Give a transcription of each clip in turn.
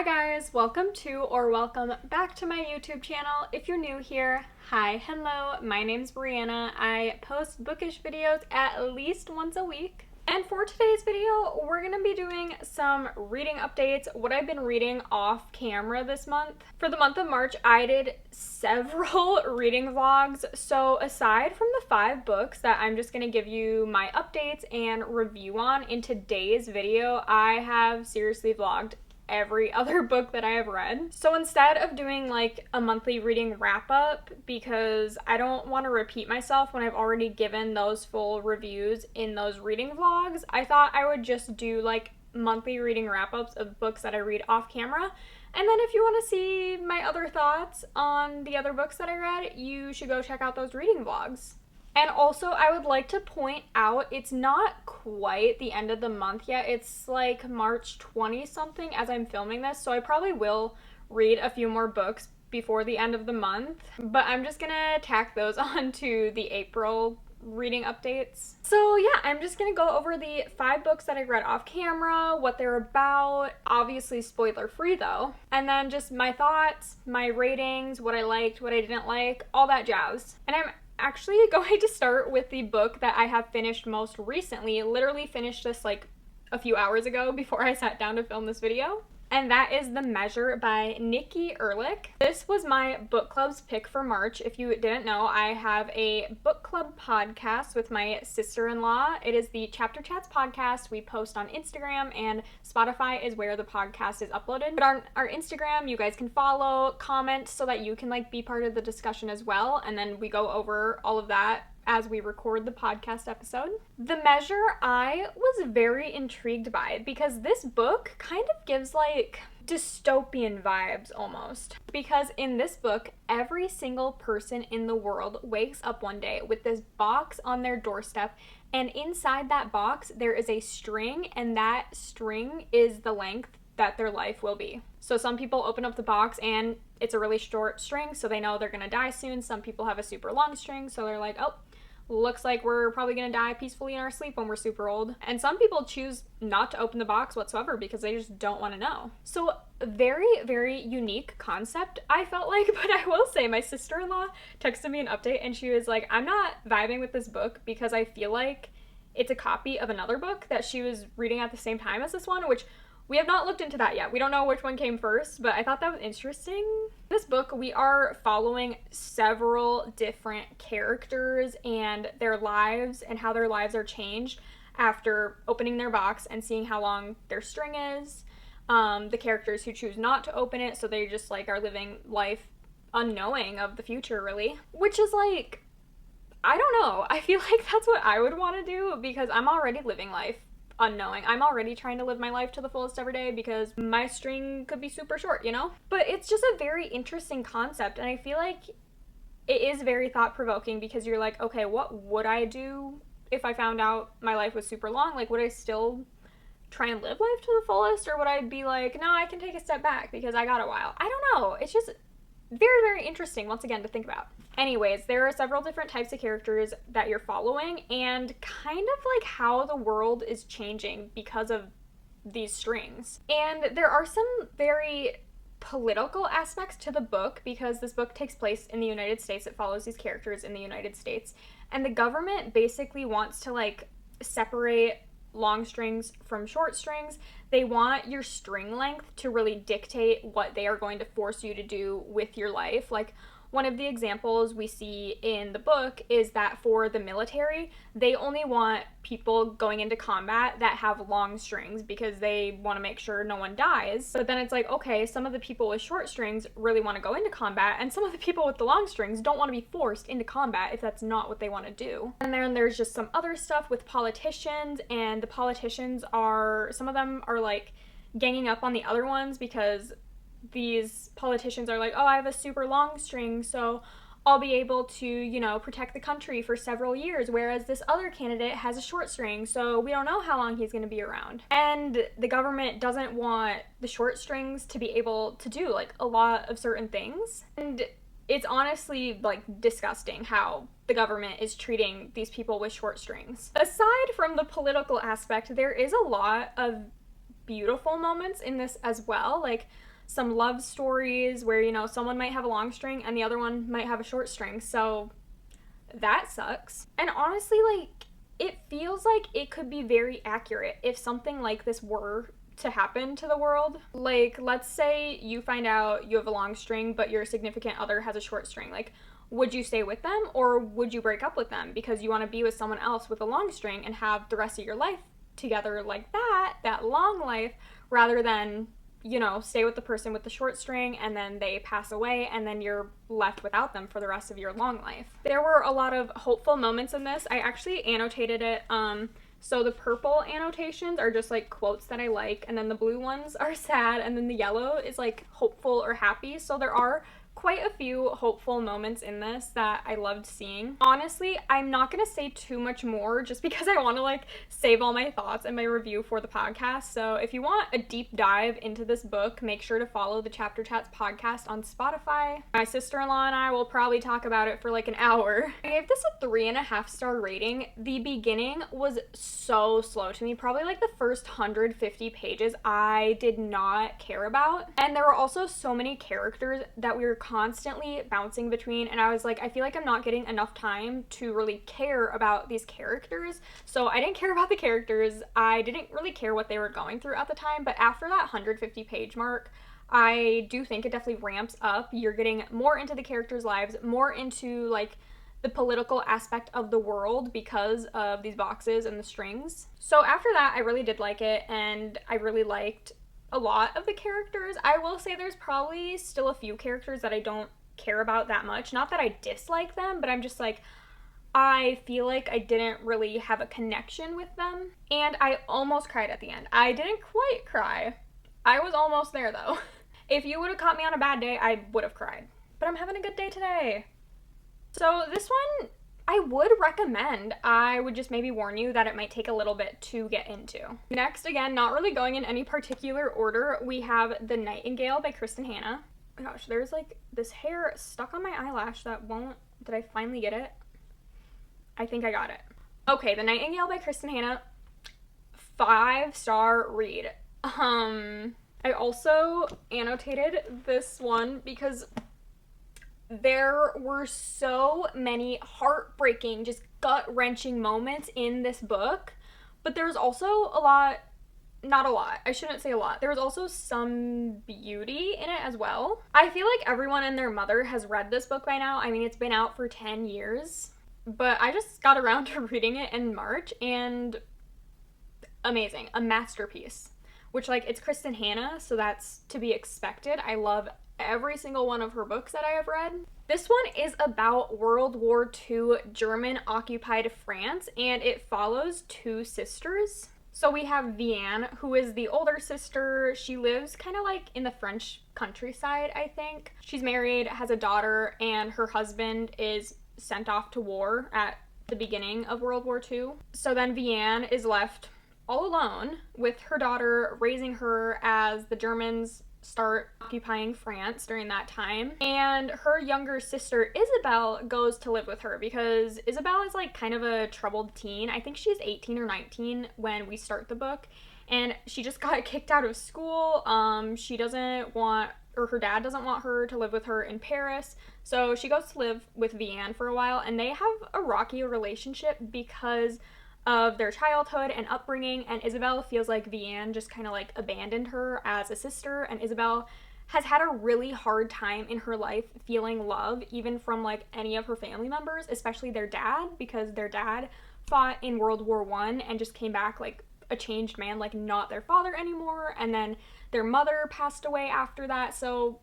Hi guys, welcome to or welcome back to my YouTube channel. If you're new here, hi, hello, my name's Brianna. I post bookish videos at least once a week. And for today's video, we're going to be doing some reading updates, what I've been reading off camera this month. For the month of March, I did several reading vlogs, so aside from the 5 books that I'm just going to give you my updates and review on in today's video, I have seriously vlogged every other book that I have read. So instead of doing like a monthly reading wrap up, because I don't want to repeat myself when I've already given those full reviews in those reading vlogs, I thought I would just do like monthly reading wrap ups of books that I read off camera. And then if you want to see my other thoughts on the other books that I read, you should go check out those reading vlogs. And also, I would like to point out, it's not quite the end of the month yet. It's like March 20-something as I'm filming this, so I probably will read a few more books before the end of the month. But I'm just gonna tack those onto the April reading updates. So yeah, I'm just gonna go over the 5 books that I read off camera, what they're about, obviously spoiler free though, and then just my thoughts, my ratings, what I liked, what I didn't like, all that jazz. And I'm actually going to start with the book that I have finished most recently. Literally finished this like a few hours ago before I sat down to film this video. And that is The Measure by Nikki Erlich. This was my book club's pick for March. If you didn't know, I have a book club podcast with my sister-in-law. It is the Chapter Chats podcast. We post on Instagram, and Spotify is where the podcast is uploaded. But on our Instagram, you guys can follow, comment, so that you can like be part of the discussion as well. And then we go over all of that as we record the podcast episode. The Measure, I was very intrigued by because this book kind of gives like dystopian vibes almost. Because in this book, every single person in the world wakes up one day with this box on their doorstep, and inside that box there is a string, and that string is the length that their life will be. So some people open up the box and it's a really short string, so they know they're gonna die soon. Some people have a super long string, so they're like, oh, looks like we're probably gonna die peacefully in our sleep when we're super old. And some people choose not to open the box whatsoever because they just don't want to know. So very, very unique concept, I felt like. But I will say, my sister-in-law texted me an update and she was like, I'm not vibing with this book because I feel like it's a copy of another book that she was reading at the same time as this one, which we have not looked into that yet. We don't know which one came first, but I thought that was interesting. In this book, we are following several different characters and their lives and how their lives are changed after opening their box and seeing how long their string is. The characters who choose not to open it, so they just like are living life unknowing of the future, really. Which is like, I don't know. I feel like that's what I would want to do because I'm already living life unknowing. I'm already trying to live my life to the fullest every day because my string could be super short, you know? But it's just a very interesting concept, and I feel like it is very thought-provoking because you're like, okay, what would I do if I found out my life was super long? Like, would I still try and live life to the fullest, or would I be like, no, I can take a step back because I got a while? I don't know. It's just very, very interesting, once again, to think about. Anyways, there are several different types of characters that you're following and kind of like how the world is changing because of these strings. And there are some very political aspects to the book because this book takes place in the United States. It follows these characters in the United States. And the government basically wants to like separate long strings from short strings. They want your string length to really dictate what they are going to force you to do with your life. Like, one of the examples we see in the book is that for the military, they only want people going into combat that have long strings because they want to make sure no one dies. But then it's like, okay, some of the people with short strings really want to go into combat, and some of the people with the long strings don't want to be forced into combat if that's not what they want to do. And then there's just some other stuff with politicians, and the politicians are, some of them are like ganging up on the other ones because these politicians are like, oh, I have a super long string, so I'll be able to, you know, protect the country for several years, whereas this other candidate has a short string, so we don't know how long he's going to be around. And the government doesn't want the short strings to be able to do, like, a lot of certain things. And it's honestly, like, disgusting how the government is treating these people with short strings. Aside from the political aspect, there is a lot of beautiful moments in this as well. Like, some love stories where, you know, someone might have a long string and the other one might have a short string. So that sucks. And honestly, like, it feels like it could be very accurate if something like this were to happen to the world. Like, let's say you find out you have a long string, but your significant other has a short string. Like, would you stay with them or would you break up with them because you want to be with someone else with a long string and have the rest of your life together like that long life, rather than, you know, stay with the person with the short string and then they pass away and then you're left without them for the rest of your long life. There were a lot of hopeful moments in this. I actually annotated it. So the purple annotations are just like quotes that I like, and then the blue ones are sad, and then the yellow is like hopeful or happy. So there are quite a few hopeful moments in this that I loved seeing. Honestly, I'm not gonna say too much more just because I want to like save all my thoughts in my review for the podcast. So if you want a deep dive into this book, make sure to follow the Chapter Chats podcast on Spotify. My sister-in-law and I will probably talk about it for like an hour. I gave this a 3.5-star rating. The beginning was so slow to me. Probably like the first 150 pages I did not care about. And there were also so many characters that we were constantly bouncing between, and I was like, I feel like I'm not getting enough time to really care about these characters. So I didn't care about the characters. I didn't really care what they were going through at the time, but after that 150 page mark, I do think it definitely ramps up. You're getting more into the characters' lives, more into like the political aspect of the world because of these boxes and the strings. So after that, I really did like it, and I really liked a lot of the characters. I will say there's probably still a few characters that I don't care about that much. Not that I dislike them, but I'm just like, I feel like I didn't really have a connection with them. And I almost cried at the end. I didn't quite cry. I was almost there though. If you would have caught me on a bad day, I would have cried. But I'm having a good day today. So this one, I would recommend. I would just maybe warn you that it might take a little bit to get into. Next, again, not really going in any particular order, we have The Nightingale by Kristen Hanna. Oh my gosh, there's like this hair stuck on my eyelash that won't... Did I finally get it? I think I got it. Okay, The Nightingale by Kristen Hanna. 5-star read. I also annotated this one because there were so many heartbreaking, just gut-wrenching moments in this book, but there was also a lot, not a lot, I shouldn't say a lot, there was also some beauty in it as well. I feel like everyone and their mother has read this book by now. I mean, it's been out for 10 years, but I just got around to reading it in March, and amazing, a masterpiece. Which, like, it's Kristen Hanna, so that's to be expected. I love every single one of her books that I have read. This one is about World War II German-occupied France, and it follows two sisters. So we have Vianne, who is the older sister. She lives kind of like in the French countryside, I think. She's married, has a daughter, and her husband is sent off to war at the beginning of World War II. So then Vianne is left all alone with her daughter, raising her as the Germans start occupying France during that time. And her younger sister Isabel goes to live with her because Isabel is like kind of a troubled teen. I think she's 18 or 19 when we start the book, and she just got kicked out of school. She doesn't want, or her dad doesn't want her to live with her in Paris, so she goes to live with Vianne for a while, and they have a rocky relationship because of their childhood and upbringing, and Isabel feels like Vianne just kind of like abandoned her as a sister, and Isabel has had a really hard time in her life feeling love even from like any of her family members, especially their dad, because their dad fought in World War I and just came back like a changed man, like not their father anymore, and then their mother passed away after that, so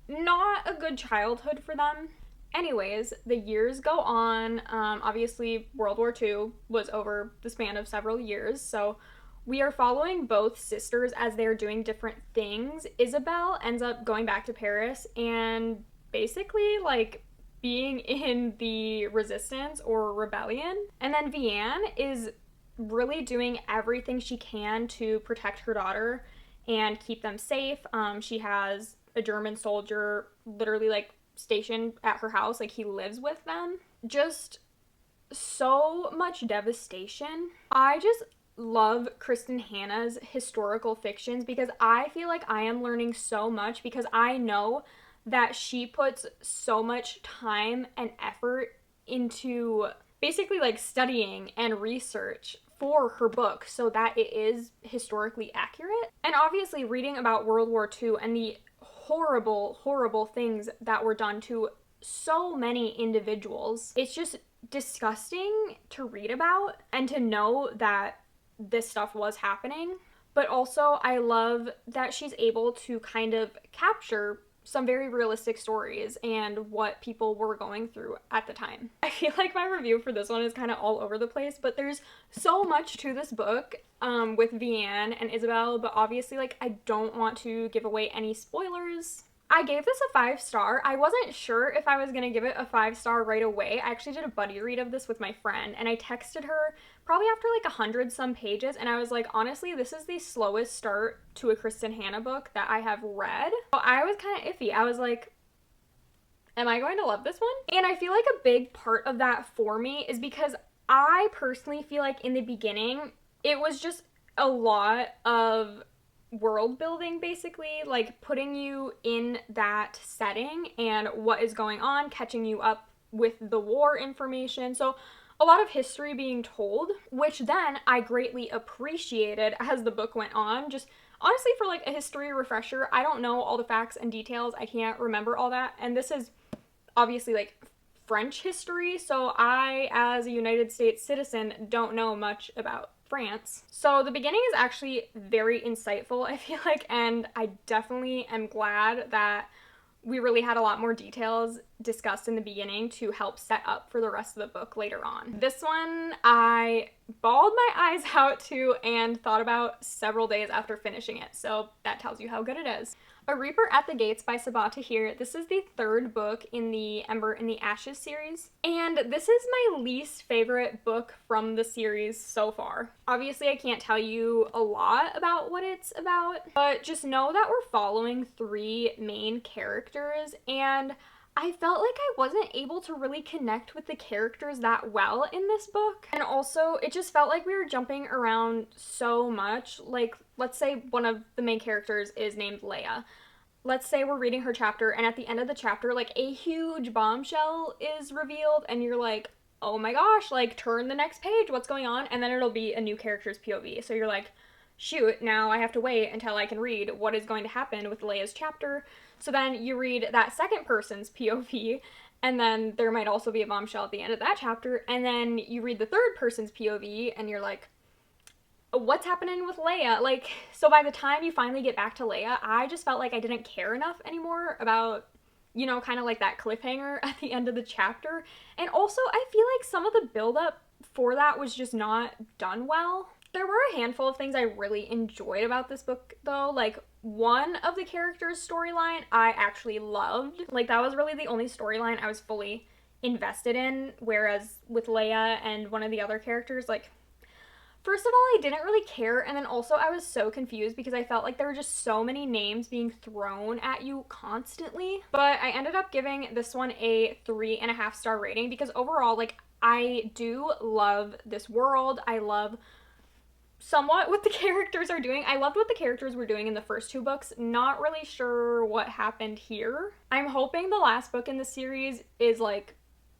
not a good childhood for them. Anyways, the years go on. Obviously, World War II was over the span of several years, so we are following both sisters as they're doing different things. Isabel ends up going back to Paris and basically, like, being in the resistance or rebellion. And then Vianne is really doing everything she can to protect her daughter and keep them safe. She has a German soldier literally, like, stationed at her house, like he lives with them. Just so much devastation. I just love Kristen Hanna's historical fictions because I feel like I am learning so much because I know that she puts so much time and effort into basically like studying and research for her book so that it is historically accurate. And obviously reading about World War II and the horrible, horrible things that were done to so many individuals, it's just disgusting to read about and to know that this stuff was happening. But also, I love that she's able to kind of capture some very realistic stories and what people were going through at the time. I feel like my review for this one is kind of all over the place, but there's so much to this book with Vianne and Isabel, but obviously, like, I don't want to give away any spoilers. I gave this a 5-star. I wasn't sure if I was going to give it a 5-star right away. I actually did a buddy read of this with my friend, and I texted her probably after like 100 some pages, and I was like, honestly, this is the slowest start to a Kristen Hanna book that I have read. So I was kind of iffy. I was like, am I going to love this one? And I feel like a big part of that for me is because I personally feel like in the beginning, it was just a lot of world building, basically, like putting you in that setting and what is going on, catching you up with the war information. So a lot of history being told, which then I greatly appreciated as the book went on. Just honestly, for like a history refresher, I don't know all the facts and details. I can't remember all that. And this is obviously like French history, so I, as a United States citizen, don't know much about France. So the beginning is actually very insightful, I feel like, and I definitely am glad that we really had a lot more details discussed in the beginning to help set up for the rest of the book later on. This one I bawled my eyes out to and thought about several days after finishing it, so that tells you how good it is. A Reaper at the Gates by Sabaa Tahir. This is the third book in the Ember in the Ashes series, and this is my least favorite book from the series so far. Obviously, I can't tell you a lot about what it's about, but just know that we're following 3 main characters, and I felt like I wasn't able to really connect with the characters that well in this book. And also, it just felt like we were jumping around so much. Like, let's say one of the main characters is named Leia. Let's say we're reading her chapter, and at the end of the chapter, like, a huge bombshell is revealed, and you're like, oh my gosh, like, turn the next page, what's going on? And then it'll be a new character's POV. So you're like, shoot, now I have to wait until I can read what is going to happen with Leia's chapter. So then you read that second person's POV, and then there might also be a bombshell at the end of that chapter, and then you read the third person's POV, and you're like, what's happening with Leia? Like, so by the time you finally get back to Leia, I just felt like I didn't care enough anymore about, you know, kind of like that cliffhanger at the end of the chapter. And also, I feel like some of the buildup for that was just not done well. There were a handful of things I really enjoyed about this book, though. Like, one of the characters' storyline I actually loved. Like, that was really the only storyline I was fully invested in, whereas with Leia and one of the other characters, like, first of all, I didn't really care, and then also I was so confused because I felt like there were just so many names being thrown at you constantly. But I ended up giving this one a 3.5-star rating because overall, like, I do love this world. I love somewhat what the characters are doing. I loved what the characters were doing in the first 2 books. Not really sure what happened here. I'm hoping the last book in the series is, like,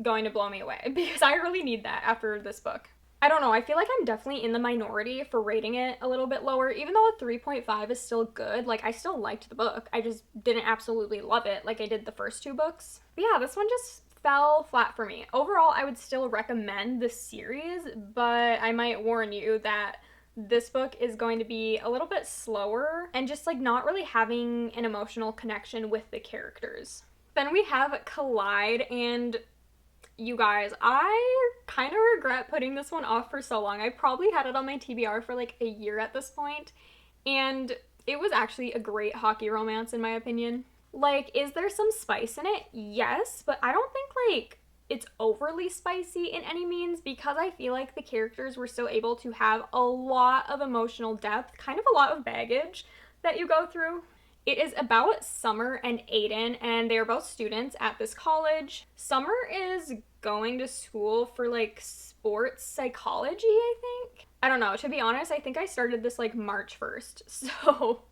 going to blow me away because I really need that after this book. I don't know, I feel like I'm definitely in the minority for rating it a little bit lower, even though a 3.5 is still good. Like, I still liked the book. I just didn't absolutely love it like I did the first 2 books. But yeah, this one just fell flat for me. Overall, I would still recommend this series, but I might warn you that this book is going to be a little bit slower and just like not really having an emotional connection with the characters. Then we have Collide, and you guys, I kind of regret putting this one off for so long. I probably had it on my TBR for like a year at this point, and it was actually a great hockey romance in my opinion. Like, is there some spice in it? Yes, but I don't think like it's overly spicy in any means because I feel like the characters were still able to have a lot of emotional depth, kind of a lot of baggage that you go through. It is about Summer and Aiden, and they are both students at this college. Summer is going to school for like sports psychology, I think. I don't know, to be honest, I think I started this like March 1st, so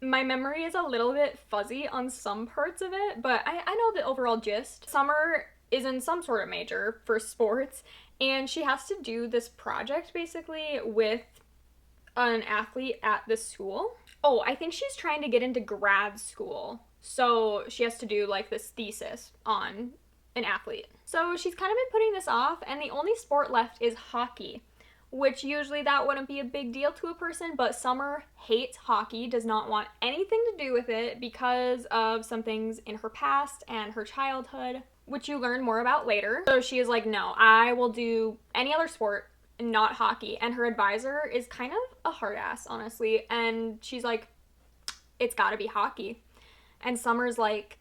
my memory is a little bit fuzzy on some parts of it, but I know the overall gist. Summer is in some sort of major for sports, and she has to do this project basically with an athlete at the school. Oh, I think she's trying to get into grad school, so she has to do like this thesis on an athlete. So she's kind of been putting this off, and the only sport left is hockey, which usually that wouldn't be a big deal to a person, but Summer hates hockey, does not want anything to do with it because of some things in her past and her childhood, which you learn more about later. So she is like, no, I will do any other sport, not hockey. And her advisor is kind of a hard ass, honestly, and she's like, it's gotta be hockey. And Summer's like,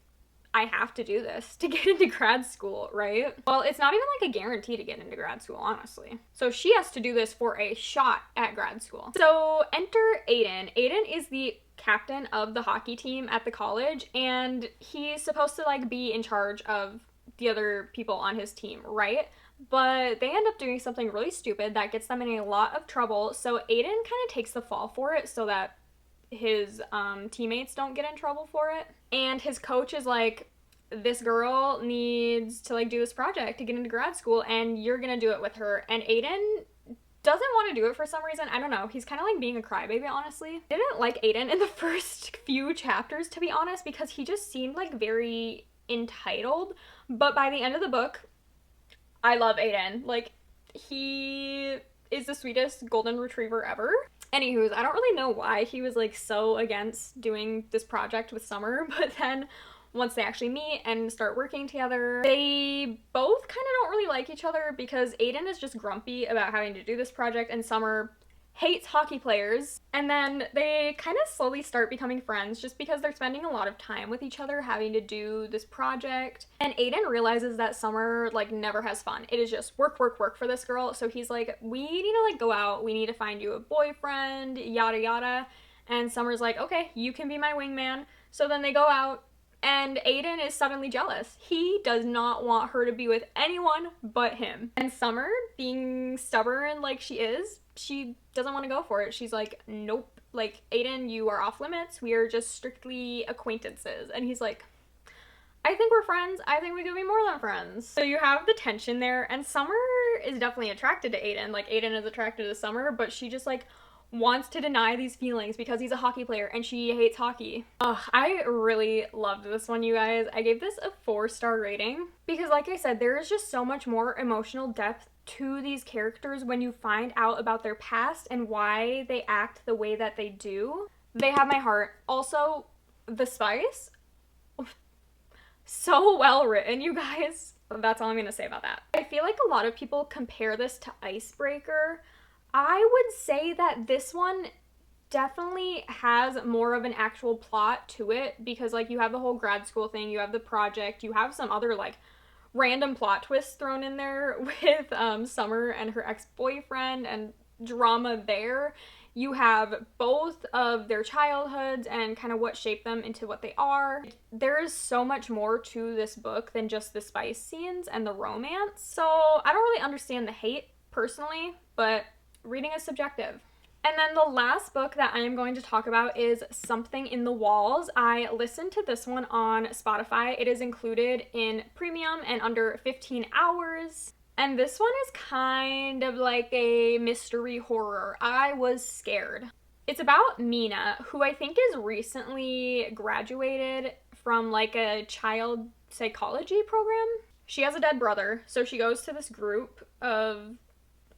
I have to do this to get into grad school, right? Well, it's not even like a guarantee to get into grad school, honestly. So she has to do this for a shot at grad school. So enter Aiden. Aiden is the captain of the hockey team at the college, and he's supposed to like be in charge of the other people on his team, right? But they end up doing something really stupid that gets them in a lot of trouble. So Aiden kind of takes the fall for it so that his teammates don't get in trouble for it. And his coach is like, this girl needs to like do this project to get into grad school, and you're gonna do it with her. And Aiden doesn't want to do it for some reason. I don't know. He's kind of like being a crybaby, honestly. I didn't like Aiden in the first few chapters, to be honest, because he just seemed like very entitled. But by the end of the book, I love Aiden. Like, he is the sweetest golden retriever ever. Anywho's, I don't really know why he was like so against doing this project with Summer, but then once they actually meet and start working together, they both kind of don't really like each other because Aiden is just grumpy about having to do this project and Summer hates hockey players. And then they kind of slowly start becoming friends just because they're spending a lot of time with each other having to do this project. And Aiden realizes that Summer like never has fun. It is just work, work, work for this girl. So he's like, we need to like go out. We need to find you a boyfriend, yada, yada. And Summer's like, okay, you can be my wingman. So then they go out. And Aiden is suddenly jealous. He does not want her to be with anyone but him. And Summer, being stubborn like she is, she doesn't want to go for it. She's like, nope. Like, Aiden, you are off limits. We are just strictly acquaintances. And he's like, I think we're friends. I think we could be more than friends. So you have the tension there. And Summer is definitely attracted to Aiden. Like, Aiden is attracted to Summer, but she just like wants to deny these feelings because he's a hockey player and she hates hockey. Ugh, I really loved this one, you guys. I gave this a 4-star rating because, like I said, there is just so much more emotional depth to these characters when you find out about their past and why they act the way that they do. They have my heart. Also, the spice, so well written, you guys. That's all I'm gonna say about that. I feel like a lot of people compare this to Icebreaker. I would say that this one definitely has more of an actual plot to it because, like, you have the whole grad school thing, you have the project, you have some other, like, random plot twists thrown in there with Summer and her ex-boyfriend and drama there. You have both of their childhoods and kind of what shaped them into what they are. There is so much more to this book than just the spice scenes and the romance. So I don't really understand the hate personally, but reading is subjective. And then the last book that I am going to talk about is Something in the Walls. I listened to this one on Spotify. It is included in premium and under 15 hours. And this one is kind of like a mystery horror. I was scared. It's about Mina, who I think is recently graduated from like a child psychology program. She has a dead brother, so she goes to this group of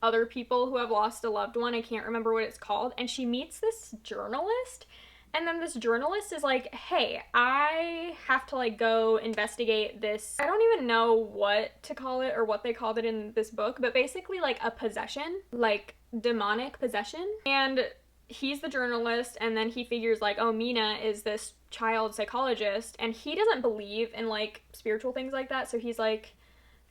other people who have lost a loved one. I can't remember what it's called. And she meets this journalist. And then this journalist is like, hey, I have to like go investigate this. I don't even know what to call it or what they called it in this book, but basically like a possession, like demonic possession. And he's the journalist, and then he figures like, oh, Mina is this child psychologist, and he doesn't believe in like spiritual things like that. So he's like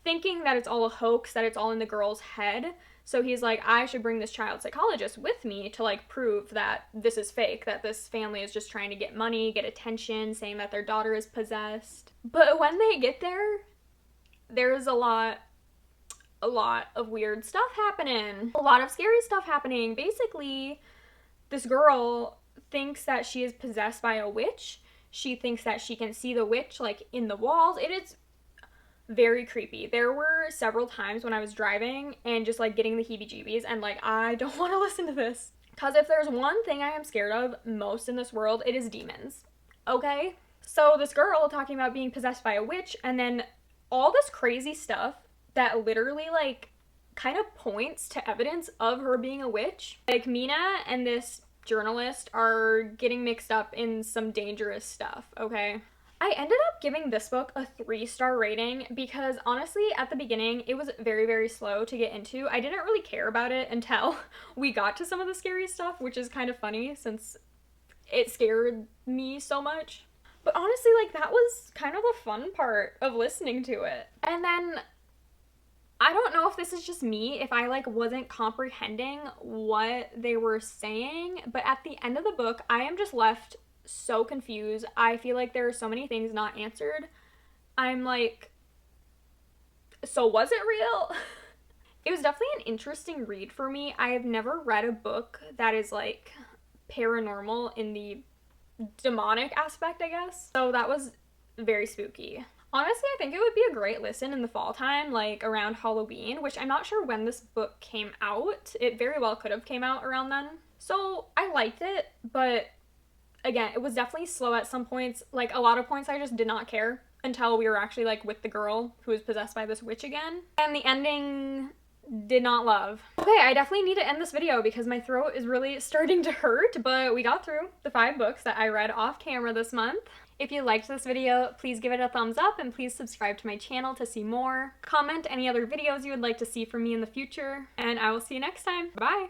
thinking that it's all a hoax, that it's all in the girl's head. So he's like, I should bring this child psychologist with me to like prove that this is fake, that this family is just trying to get money, get attention, saying that their daughter is possessed. But when they get there, there's a lot a lot of weird stuff happening. A lot of scary stuff happening. Basically, this girl thinks that she is possessed by a witch. She thinks that she can see the witch, like, in the walls. It is very creepy. There were several times when I was driving and just, like, getting the heebie-jeebies, and, like, I don't want to listen to this. Because if there's one thing I am scared of most in this world, it is demons. Okay? So this girl talking about being possessed by a witch, and then all this crazy stuff that literally, like, kind of points to evidence of her being a witch. Like, Mina and this journalist are getting mixed up in some dangerous stuff, okay? I ended up giving this book a 3-star rating because honestly, at the beginning, it was very, very slow to get into. I didn't really care about it until we got to some of the scary stuff, which is kind of funny since it scared me so much. But honestly, like, that was kind of the fun part of listening to it. And then, I don't know if this is just me, if I, like, wasn't comprehending what they were saying, but at the end of the book, I am just left so confused. I feel like there are so many things not answered. I'm like, so was it real? It was definitely an interesting read for me. I have never read a book that is, like, paranormal in the demonic aspect, I guess. So that was very spooky. Honestly, I think it would be a great listen in the fall time, like around Halloween, which I'm not sure when this book came out. It very well could have came out around then. So I liked it, but again, it was definitely slow at some points. Like, a lot of points I just did not care until we were actually, like, with the girl who was possessed by this witch again. And the ending, did not love. Okay, I definitely need to end this video because my throat is really starting to hurt, but we got through the 5 books that I read off camera this month. If you liked this video, please give it a thumbs up and please subscribe to my channel to see more. Comment any other videos you would like to see from me in the future, and I will see you next time. Bye!